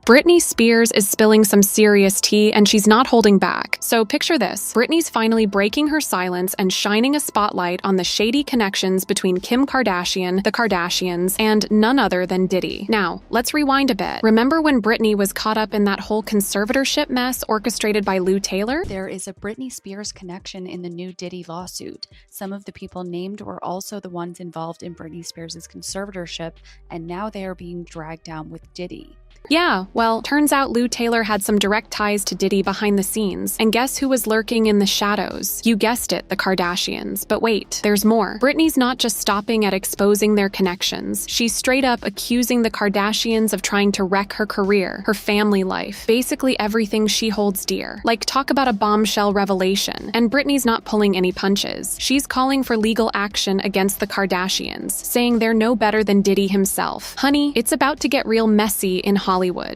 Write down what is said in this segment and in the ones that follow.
Britney Spears is spilling some serious tea, and she's not holding back. So picture this. Britney's finally breaking her silence and shining a spotlight on the shady connections between Kim Kardashian, the Kardashians, and none other than Diddy. Now, let's rewind a bit. Remember when Britney was caught up in that whole conservatorship mess orchestrated by Lou Taylor? There is a Britney Spears connection in the new Diddy lawsuit. Some of the people named were also the ones involved in Britney Spears' conservatorship, and now they are being dragged down with Diddy. Yeah, well, turns out Lou Taylor had some direct ties to Diddy behind the scenes. And guess who was lurking in the shadows? You guessed it, the Kardashians. But wait, there's more. Britney's not just stopping at exposing their connections. She's straight up accusing the Kardashians of trying to wreck her career, her family life, basically everything she holds dear. Like, talk about a bombshell revelation. And Britney's not pulling any punches. She's calling for legal action against the Kardashians, saying they're no better than Diddy himself. Honey, it's about to get real messy in Hollywood.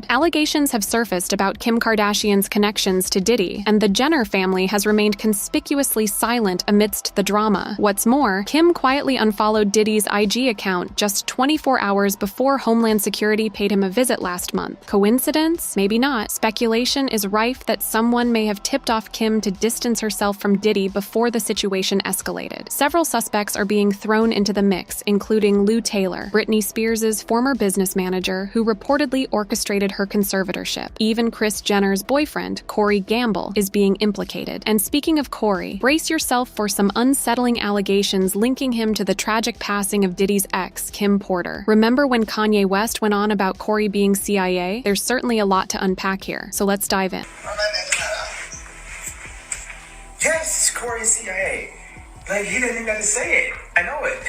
Allegations have surfaced about Kim Kardashian's connections to Diddy, and the Jenner family has remained conspicuously silent amidst the drama. What's more, Kim quietly unfollowed Diddy's IG account just 24 hours before Homeland Security paid him a visit last month. Coincidence? Maybe not. Speculation is rife that someone may have tipped off Kim to distance herself from Diddy before the situation escalated. Several suspects are being thrown into the mix, including Lou Taylor, Britney Spears' former business manager, who reportedly orchestrated her conservatorship. Even Kris Jenner's boyfriend, Corey Gamble, is being implicated. And speaking of Corey, brace yourself for some unsettling allegations linking him to the tragic passing of Diddy's ex, Kim Porter. Remember when Kanye West went on about Corey being CIA? There's certainly a lot to unpack here, so let's dive in. Yes, Corey's CIA. Like, he didn't even have to say it. I know it.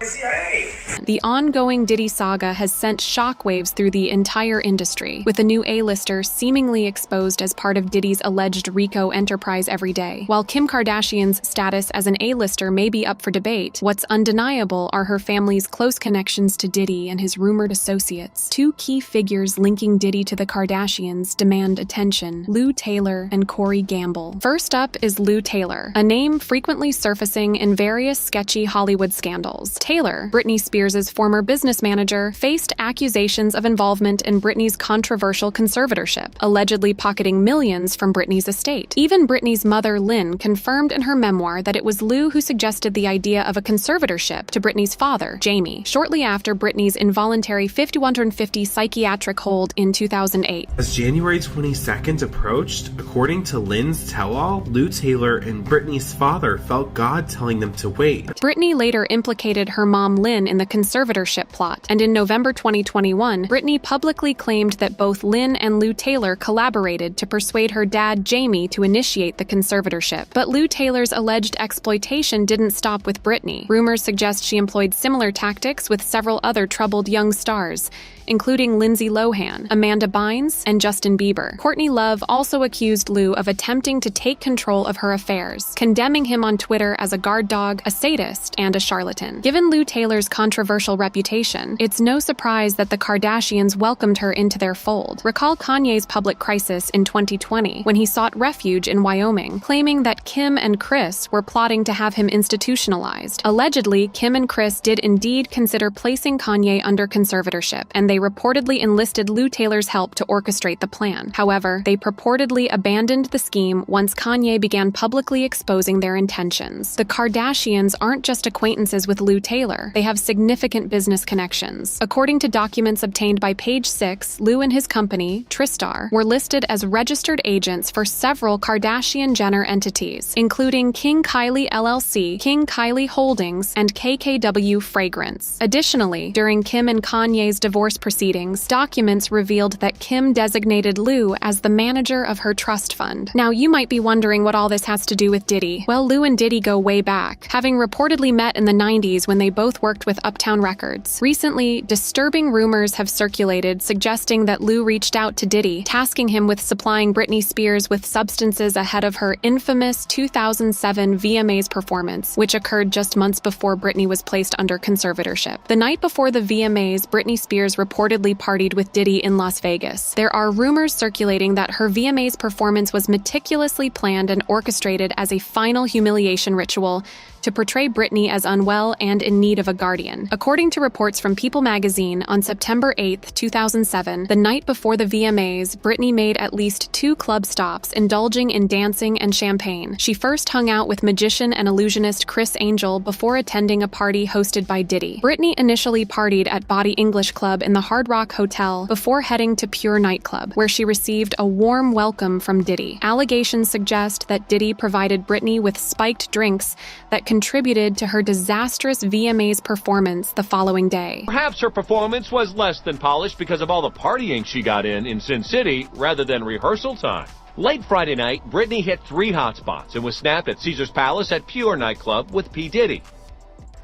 CIA. The ongoing Diddy saga has sent shockwaves through the entire industry, with a new A-lister seemingly exposed as part of Diddy's alleged RICO enterprise every day. While Kim Kardashian's status as an A-lister may be up for debate, what's undeniable are her family's close connections to Diddy and his rumored associates. Two key figures linking Diddy to the Kardashians demand attention: Lou Taylor and Corey Gamble. First up is Lou Taylor, a name frequently surfacing in various sketchy Hollywood scandals. Taylor, Britney Spears' former business manager, faced accusations of involvement in Britney's controversial conservatorship, allegedly pocketing millions from Britney's estate. Even Britney's mother, Lynn, confirmed in her memoir that it was Lou who suggested the idea of a conservatorship to Britney's father, Jamie, shortly after Britney's involuntary 5150 psychiatric hold in 2008. As January 22nd approached, according to Lynn's tell-all, Lou Taylor and Britney's father felt God telling them to wait. Britney later implicated her mom Lynn in the conservatorship plot, and in November 2021, Britney publicly claimed that both Lynn and Lou Taylor collaborated to persuade her dad Jamie to initiate the conservatorship. But Lou Taylor's alleged exploitation didn't stop with Britney. Rumors suggest she employed similar tactics with several other troubled young stars, including Lindsay Lohan, Amanda Bynes, and Justin Bieber. Courtney Love also accused Lou of attempting to take control of her affairs, condemning him on Twitter as a guard dog, a sadist, and a charlatan. Given Lou Taylor's controversial reputation, it's no surprise that the Kardashians welcomed her into their fold. Recall Kanye's public crisis in 2020, when he sought refuge in Wyoming, claiming that Kim and Kris were plotting to have him institutionalized. Allegedly, Kim and Kris did indeed consider placing Kanye under conservatorship, and they reportedly enlisted Lou Taylor's help to orchestrate the plan. However, they purportedly abandoned the scheme once Kanye began publicly exposing their intentions. The Kardashians aren't just acquaintances with Lou Taylor. They have significant business connections. According to documents obtained by Page 6, Lou and his company, Tristar, were listed as registered agents for several Kardashian-Jenner entities, including King Kylie LLC, King Kylie Holdings, and KKW Fragrance. Additionally, during Kim and Kanye's divorce proceedings, documents revealed that Kim designated Lou as the manager of her trust fund. Now, you might be wondering what all this has to do with Diddy. Well, Lou and Diddy go way back, having reportedly met in the 90s when they both worked with Uptown Records. Recently, disturbing rumors have circulated suggesting that Lou reached out to Diddy, tasking him with supplying Britney Spears with substances ahead of her infamous 2007 VMAs performance, which occurred just months before Britney was placed under conservatorship. The night before the VMAs, Britney Spears reportedly partied with Diddy in Las Vegas. There are rumors circulating that her VMAs performance was meticulously planned and orchestrated as a final humiliation ritual to portray Britney as unwell and in need of a guardian. According to reports from People magazine, on September 8, 2007, the night before the VMAs, Britney made at least 2 club stops, indulging in dancing and champagne. She first hung out with magician and illusionist Criss Angel before attending a party hosted by Diddy. Britney initially partied at Body English Club in the Hard Rock Hotel before heading to Pure nightclub, where she received a warm welcome from Diddy. Allegations suggest that Diddy provided Britney with spiked drinks that contributed to her disastrous VMAs performance the following day. Perhaps her performance was less than polished because of all the partying she got in Sin City rather than rehearsal time. Late Friday night, Britney hit 3 hotspots and was snapped at Caesar's Palace at Pure nightclub with P. Diddy.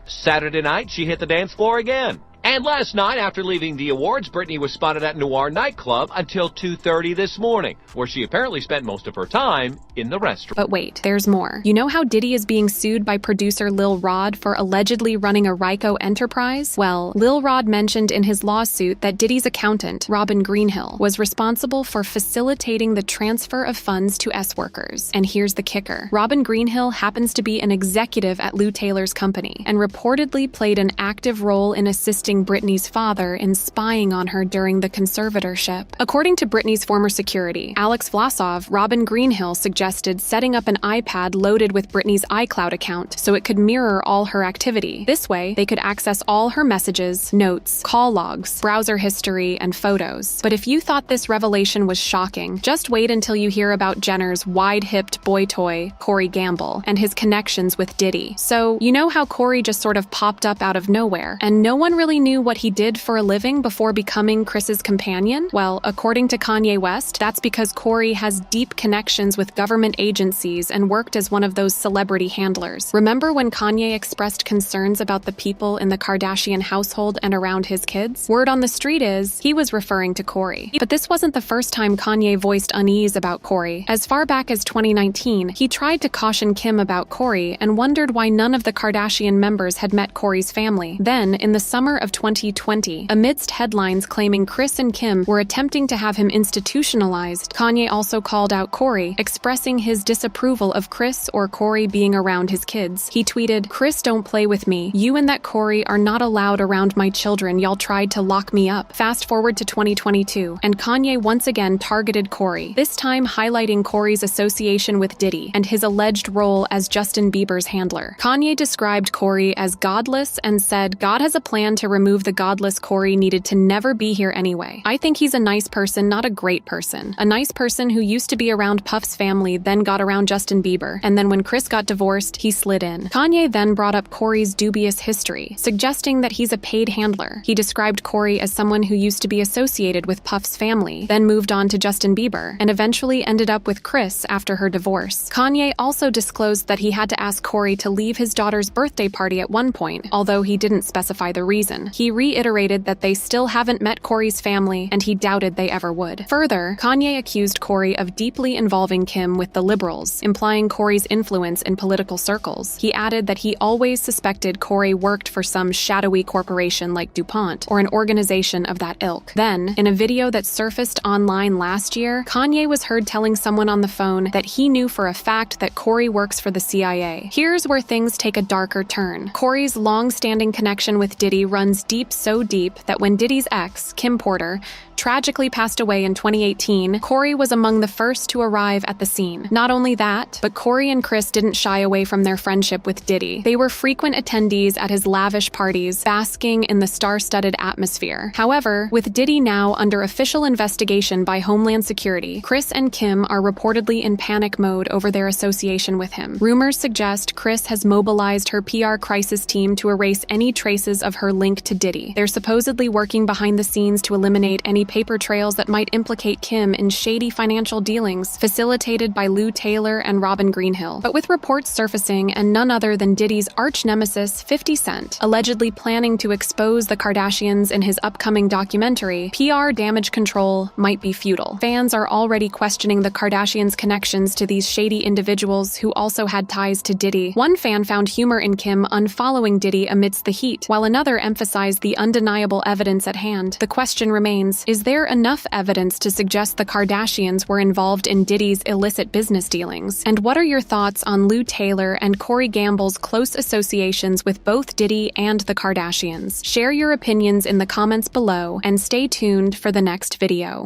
Saturday night, she hit the dance floor again. And last night, after leaving the awards, Britney was spotted at Noir nightclub until 2:30 this morning, where she apparently spent most of her time in the restroom. But wait, there's more. You know how Diddy is being sued by producer Lil Rod for allegedly running a Ryko enterprise? Well, Lil Rod mentioned in his lawsuit that Diddy's accountant, Robin Greenhill, was responsible for facilitating the transfer of funds to S-workers. And here's the kicker. Robin Greenhill happens to be an executive at Lou Taylor's company and reportedly played an active role in assisting Britney's father in spying on her during the conservatorship. According to Britney's former security, Alex Vlasov, Robin Greenhill suggested setting up an iPad loaded with Britney's iCloud account so it could mirror all her activity. This way, they could access all her messages, notes, call logs, browser history, and photos. But if you thought this revelation was shocking, just wait until you hear about Jenner's wide-hipped boy toy, Corey Gamble, and his connections with Diddy. So, you know how Corey just sort of popped up out of nowhere, and no one really knew what he did for a living before becoming Chris's companion? Well, according to Kanye West, that's because Corey has deep connections with government agencies and worked as one of those celebrity handlers. Remember when Kanye expressed concerns about the people in the Kardashian household and around his kids? Word on the street is he was referring to Corey. But this wasn't the first time Kanye voiced unease about Corey. As far back as 2019, he tried to caution Kim about Corey and wondered why none of the Kardashian members had met Corey's family. Then, in the summer of 2020, amidst headlines claiming Kris and Kim were attempting to have him institutionalized, Kanye also called out Corey, expressing his disapproval of Kris or Corey being around his kids. He tweeted, "Kris, don't play with me. You and that Corey are not allowed around my children. Y'all tried to lock me up." Fast forward to 2022, and Kanye once again targeted Corey, this time highlighting Corey's association with Diddy and his alleged role as Justin Bieber's handler. Kanye described Corey as godless and said, "God has a plan to remove the godless Corey needed to never be here anyway. I think he's a nice person, not a great person. A nice person who used to be around Puff's family, then got around Justin Bieber, and then when Kris got divorced, he slid in." Kanye then brought up Corey's dubious history, suggesting that he's a paid handler. He described Corey as someone who used to be associated with Puff's family, then moved on to Justin Bieber, and eventually ended up with Kris after her divorce. Kanye also disclosed that he had to ask Corey to leave his daughter's birthday party at one point, although he didn't specify the reason. He reiterated that they still haven't met Corey's family, and he doubted they ever would. Further, Kanye accused Corey of deeply involving Kim with the liberals, implying Corey's influence in political circles. He added that he always suspected Corey worked for some shadowy corporation like DuPont, or an organization of that ilk. Then, in a video that surfaced online last year, Kanye was heard telling someone on the phone that he knew for a fact that Corey works for the CIA. Here's where things take a darker turn. Corey's long-standing connection with Diddy runs deep, so deep that when Diddy's ex, Kim Porter, tragically passed away in 2018, Corey was among the first to arrive at the scene. Not only that, but Corey and Kris didn't shy away from their friendship with Diddy. They were frequent attendees at his lavish parties, basking in the star-studded atmosphere. However, with Diddy now under official investigation by Homeland Security, Kris and Kim are reportedly in panic mode over their association with him. Rumors suggest Kris has mobilized her PR crisis team to erase any traces of her link to Diddy. They're supposedly working behind the scenes to eliminate any paper trails that might implicate Kim in shady financial dealings facilitated by Lou Taylor and Robin Greenhill. But with reports surfacing and none other than Diddy's arch-nemesis 50 Cent allegedly planning to expose the Kardashians in his upcoming documentary, PR damage control might be futile. Fans are already questioning the Kardashians' connections to these shady individuals who also had ties to Diddy. One fan found humor in Kim unfollowing Diddy amidst the heat, while another emphasized the undeniable evidence at hand. The question remains, is is there enough evidence to suggest the Kardashians were involved in Diddy's illicit business dealings? And what are your thoughts on Lou Taylor and Corey Gamble's close associations with both Diddy and the Kardashians? Share your opinions in the comments below and stay tuned for the next video.